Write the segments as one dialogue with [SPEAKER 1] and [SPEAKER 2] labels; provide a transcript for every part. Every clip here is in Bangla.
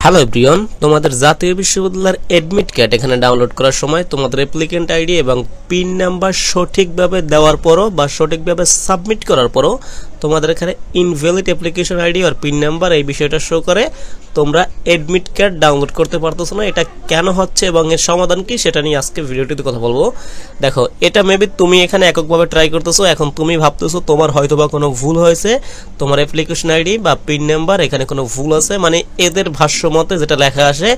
[SPEAKER 1] হ্যালো এভরিওয়ান, তোমাদের জাতীয় বিশ্ববিদ্যালয়ের এডমিট কার্ড এখানে ডাউনলোড করার সময় তোমাদের অ্যাপ্লিকেন্ট আইডি এবং পিন নাম্বার সঠিকভাবে দেওয়ার পরও বা সঠিকভাবে সাবমিট করার পরও তোমাদের এখানে ইনভ্যালিড অ্যাপ্লিকেশন আইডি আর পিন নাম্বার এই বিষয়টা শো করে তোমরা এডমিট কার্ড ডাউনলোড করতে পারতেছো না। এটা কেন হচ্ছে এবং এর সমাধান কি সেটা নিয়ে আজকে ভিডিওটিতে কথা বলবো। দেখো, এটা মেবি তুমি এখানে এককভাবে ট্রাই করতেছো, এখন তুমি ভাবতেছো তোমার হয়তোবা কোনো ভুল হয়েছে, তোমার অ্যাপ্লিকেশন আইডি বা পিন নাম্বার এখানে কোনো ভুল আছে, মানে এদের ভাষ্য মতে যেটা লেখা আসে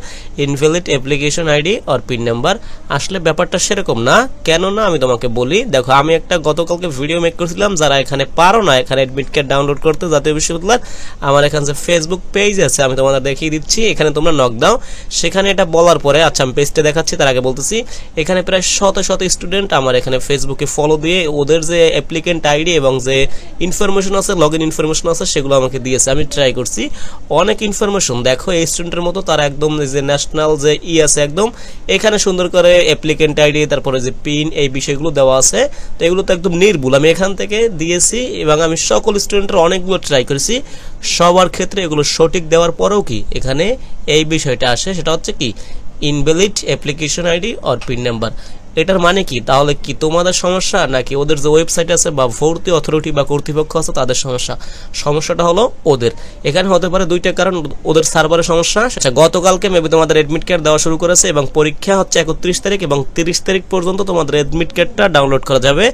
[SPEAKER 1] ইনভ্যালিড অ্যাপ্লিকেশন আইডি আর পিন নাম্বার। আসলে ব্যাপারটা সেরকম না। কেন না আমি তোমাকে বলি। দেখো, আমি একটা গতকালকে ভিডিও মেক করছিলাম, যারা এখানে পারো না এখানে এডমিট কার্ড ডাউনলোড করতে জাতীয় বিশ্ববিদ্যালয়, আমার এখানে যে ফেসবুক পেজ আছে আমি তোমাদের দেখিয়ে দিচ্ছি, এখানে তোমরা নক দাও। সেখানে এটা বলার পরে, আচ্ছা আমি পেজটা দেখাচ্ছি তার আগে বলতেছি, এখানে প্রায় শত শত স্টুডেন্ট আমার এখানে ফেসবুকে ফলো দিয়ে ওদের যে অ্যাপ্লিকেন্ট আইডি এবং যে ইনফরমেশন আছে, লগ ইন ইনফরমেশন আছে, সেগুলো আমাকে দিয়েছে। আমি ট্রাই করছি, অনেক ইনফরমেশন। দেখো, এই স্টুডেন্টের মতো তারা একদম যে ন্যাশনাল যে আছে একদম এখানে সুন্দর করে অ্যাপ্লিকেন্ট আইডি, তারপরে যে পিন, এই বিষয়গুলো দেওয়া আছে। তো এগুলো তো একদম নির্ভুল, আমি এখান থেকে দিয়েছি এবং আমি সকল স্টুডেন্টের অনেকগুলো ট্রাই করেছি। সবার ক্ষেত্রে এগুলো সঠিক দেওয়ার পরেও কি এখানে এই বিষয়টা আসে, সেটা হচ্ছে কি ইনভ্যালিড অ্যাপ্লিকেশন আইডি আর পিন নাম্বার। এটার মানে কি? তাহলে কি তোমাদের সমস্যা নাকি ওদের যে ওয়েবসাইট আছে বা ভর্তি অথরিটি বা কর্তৃপক্ষ আছে তাদের সমস্যা? সমস্যাটা হলো ওদের। এখানে হতে পারে দুইটা কারণ, ওদের সার্ভারের সমস্যা। গতকালকে মেবি তোমাদের এডমিট কার্ড দেওয়া শুরু করেছে এবং পরীক্ষা হচ্ছে 31 তারিখ এবং 30 তারিখ পর্যন্ত তোমাদের এডমিট কার্ডটা ডাউনলোড করা যাবে।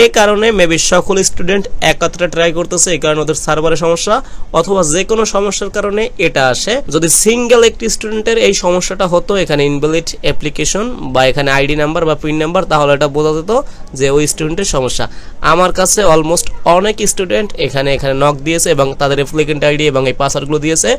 [SPEAKER 1] এই কারণে মেবি সকল স্টুডেন্ট একত্রে ট্রাই করতেছে, এই কারণে ওদের সার্ভারের সমস্যা অথবা যে কোনো সমস্যার কারণে এটা আসে। যদি সিঙ্গেল একটি স্টুডেন্টের এই সমস্যাটা হতো এখানে ইনভ্যালিড অ্যাপ্লিকেশন বা এখানে আইডি নাম্বার বা পিন নাম্বার, তাহলে এটা বোঝা যেত যে ওই স্টুডেন্টের সমস্যা। আমার কাছে অলমোস্ট অনেক স্টুডেন্ট এখানে নক দিয়েছে এবং তাদের অ্যাপ্লিকেন্ট আইডি এবং এই পাসওয়ার্ডগুলো দিয়েছে।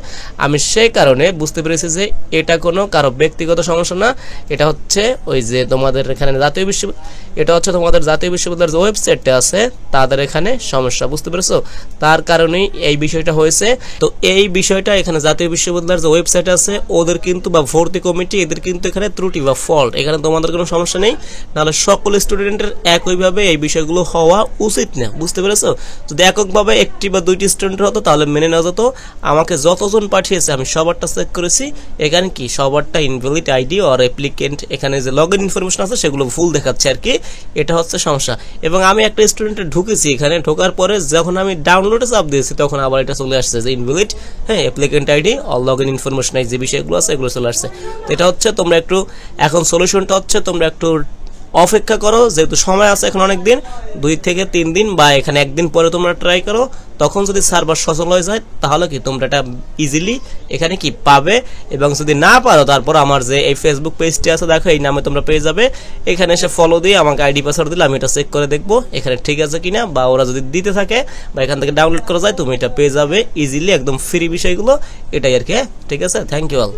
[SPEAKER 1] আমি সেই কারণে বুঝতে পেরেছি যে এটা কোনো কারো ব্যক্তিগত সমস্যা না, এটা হচ্ছে ওই যে তোমাদের এখানে জাতীয় বিশ্ববিদ্যালয়, এটা হচ্ছে তোমাদের জাতীয় বিশ্ববিদ্যালয়ের ওয়েবসাইটটা আছে তাদের এখানে সমস্যা। বুঝতে পেরেছো? তার কারণেই এই বিষয়টা হয়েছে। তো এই বিষয়টা এখানে জাতীয় বিশ্ববিদ্যালয়ের যে ওয়েবসাইট আছে ওদের কিন্তু বা ভর্তি কমিটি এদের কিন্তু এখানে ত্রুটি বা ফল্ট, এখানে তোমাদের কোনো সমস্যা নেই। নাহলে সকল স্টুডেন্টের একইভাবে এই বিষয়গুলো হওয়া উচিত না। বুঝতে পেরেছো? যদি এককভাবে একটি বা দুইটি স্টুডেন্ট হতো তাহলে মেনে নেওয়া যেত। আমাকে যতজন পাঠিয়েছে আমি সবারটা চেক করেছি, এখানে কি সবারটা ইনভ্যালিড আইডি আর অ্যাপ্লিকেন্ট এখানে যে লগ ইন ইনফরমেশন আছে সেগুলো ভুল দেখাচ্ছে আর কি। এটা হচ্ছে সমস্যা। এবং আমি একটা স্টুডেন্টে ঢুকেছি, এখানে ঢোকার পরে যখন আমি ডাউনলোডে চাপ দিয়েছি তখন আবার এটা চলে আসছে যে invalid applicant ID all log in information, যে বিষয়গুলো আছে এগুলো চলে আসছে। তো এটা হচ্ছে তোমরা একটু এখন সলিউশনটা হচ্ছে তোমরা একটু অপেক্ষা করো, যেহেতু সময় আছে এখন অনেক দিন, 2 থেকে 3 দিন বা এখানে একদিন পরে তোমরা ট্রাই করো। তখন যদি সার্ভার সচল হয়ে যায় তাহলে কি তোমরা এটা ইজিলি এখানে কি পাবে। এবং যদি না পারো তারপর আমার যে এই ফেসবুক পেজটি আছে দেখো, এই নামে তোমরা পেয়ে যাবে। এখানে এসে ফলো দিয়ে আমাকে আইডি পাসওয়ার্ড দিলে আমি এটা চেক করে দেখবো এখানে ঠিক আছে কিনা, বা ওরা যদি দিতে থাকে বা এখান থেকে ডাউনলোড করা যায় তুমি এটা পেয়ে যাবে ইজিলি, একদম ফ্রি বিষয়গুলো। এটাই আর কি। ঠিক আছে, থ্যাংক ইউ অল।